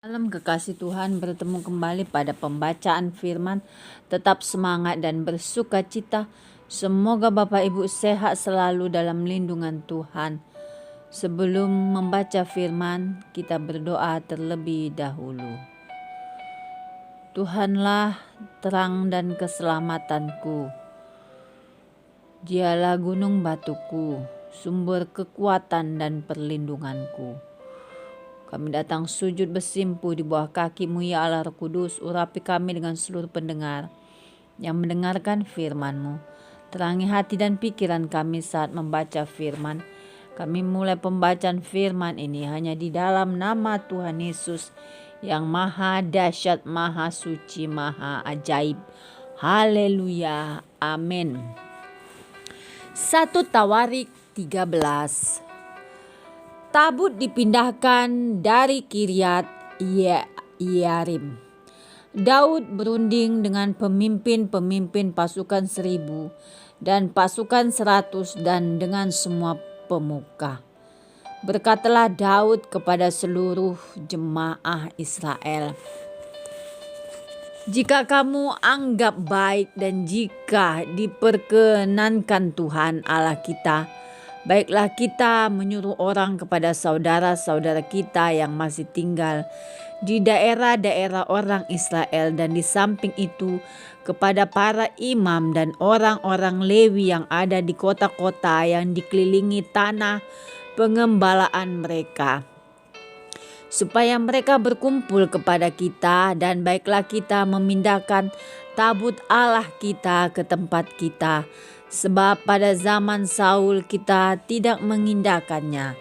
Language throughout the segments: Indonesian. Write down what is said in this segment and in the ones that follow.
Dalam kekasih Tuhan, bertemu kembali pada pembacaan firman. Tetap semangat dan bersuka cita. Semoga Bapak Ibu sehat selalu dalam lindungan Tuhan. Sebelum membaca firman, kita berdoa terlebih dahulu. Tuhanlah terang dan keselamatanku. Dialah gunung batuku, sumber kekuatan dan perlindunganku. Kami datang sujud bersimpuh di bawah kaki-Mu ya Allah Roh Kudus. Urapi kami dengan seluruh pendengar yang mendengarkan firman-Mu. Terangi hati dan pikiran kami saat membaca firman. Kami mulai pembacaan firman ini hanya di dalam nama Tuhan Yesus yang maha dahsyat, maha suci, maha ajaib. Haleluya. Amin. 1 Tawarik 13. Tabut dipindahkan dari Kiryat Yearim. Daud berunding dengan pemimpin-pemimpin pasukan 1000 dan pasukan 100 dan dengan semua pemuka. Berkatalah Daud kepada seluruh jemaah Israel, jika kamu anggap baik dan jika diperkenankan Tuhan Allah kita, baiklah kita menyuruh orang kepada saudara-saudara kita yang masih tinggal di daerah-daerah orang Israel, dan di samping itu kepada para imam dan orang-orang Lewi yang ada di kota-kota yang dikelilingi tanah pengembalaan mereka, supaya mereka berkumpul kepada kita, dan baiklah kita memindahkan tabut Allah kita ke tempat kita. Sebab pada zaman Saul kita tidak mengindahkannya.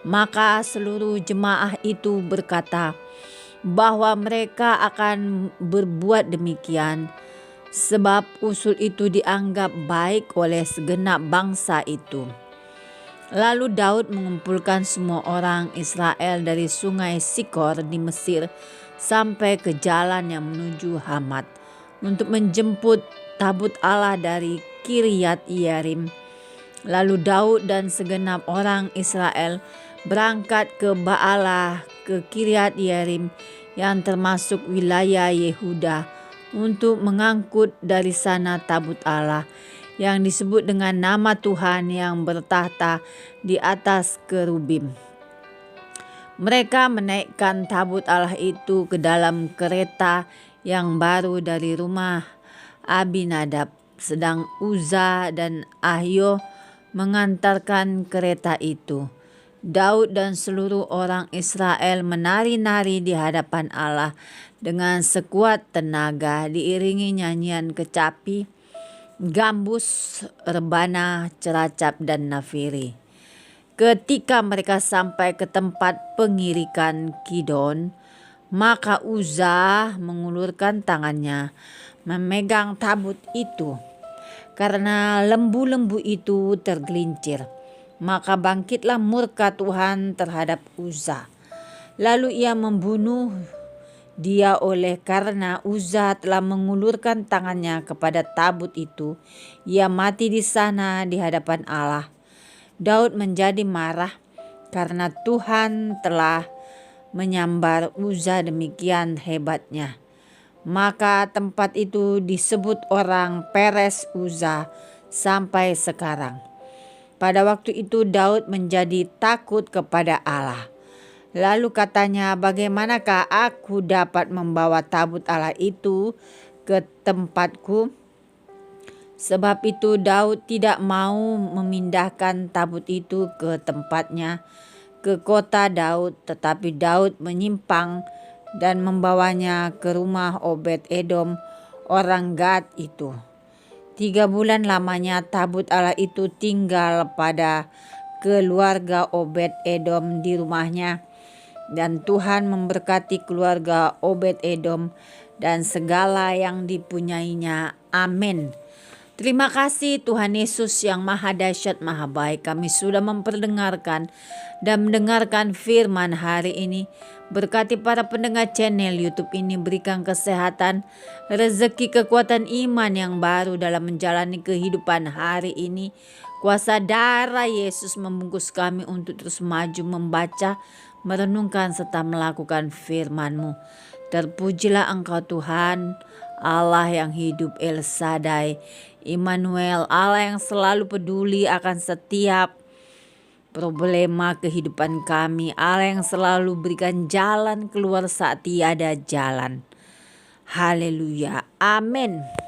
Maka seluruh jemaah itu berkata bahwa mereka akan berbuat demikian, sebab usul itu dianggap baik oleh segenap bangsa itu. Lalu Daud mengumpulkan semua orang Israel dari sungai Sikor di Mesir sampai ke jalan yang menuju Hamat untuk menjemput tabut Allah dari Kiryat Yearim. Lalu Daud dan segenap orang Israel berangkat ke Baalah ke Kiryat Yearim yang termasuk wilayah Yehuda untuk mengangkut dari sana tabut Allah yang disebut dengan nama Tuhan yang bertahta di atas kerubim. Mereka menaikkan tabut Allah itu ke dalam kereta yang baru dari rumah Abinadab, sedang Uza dan Ahio mengantarkan kereta itu. Daud dan seluruh orang Israel menari-nari di hadapan Allah dengan sekuat tenaga, diiringi nyanyian kecapi, gambus, rebana, ceracap, dan nafiri. Ketika mereka sampai ke tempat pengirikan Kidon, maka Uza mengulurkan tangannya memegang tabut itu, karena lembu-lembu itu tergelincir. Maka bangkitlah murka Tuhan terhadap Uza. Lalu ia membunuh dia oleh karena Uza telah mengulurkan tangannya kepada tabut itu. Ia mati di sana di hadapan Allah. Daud menjadi marah karena Tuhan telah menyambar Uza demikian hebatnya. Maka tempat itu disebut orang Peres Uza sampai sekarang. Pada waktu itu Daud menjadi takut kepada Allah. Lalu katanya, bagaimanakah aku dapat membawa tabut Allah itu ke tempatku? Sebab itu Daud tidak mau memindahkan tabut itu ke tempatnya, ke kota Daud, tetapi Daud menyimpang dan membawanya ke rumah Obed-Edom orang Gad itu. 3 bulan lamanya tabut Allah itu tinggal pada keluarga Obed-Edom di rumahnya, dan Tuhan memberkati keluarga Obed-Edom dan segala yang dipunyainya. Amin. Terima kasih Tuhan Yesus yang maha dahsyat, maha baik. Kami sudah memperdengarkan dan mendengarkan firman hari ini. Berkati para pendengar channel YouTube ini, berikan kesehatan, rezeki, kekuatan iman yang baru dalam menjalani kehidupan hari ini. Kuasa darah Yesus membungkus kami untuk terus maju membaca, merenungkan serta melakukan firman-Mu. Terpujilah Engkau Tuhan, Allah yang hidup, El Shaddai, Immanuel, Allah yang selalu peduli akan setiap problema kehidupan kami, Allah yang selalu berikan jalan keluar saat tiada jalan. Haleluya, amin.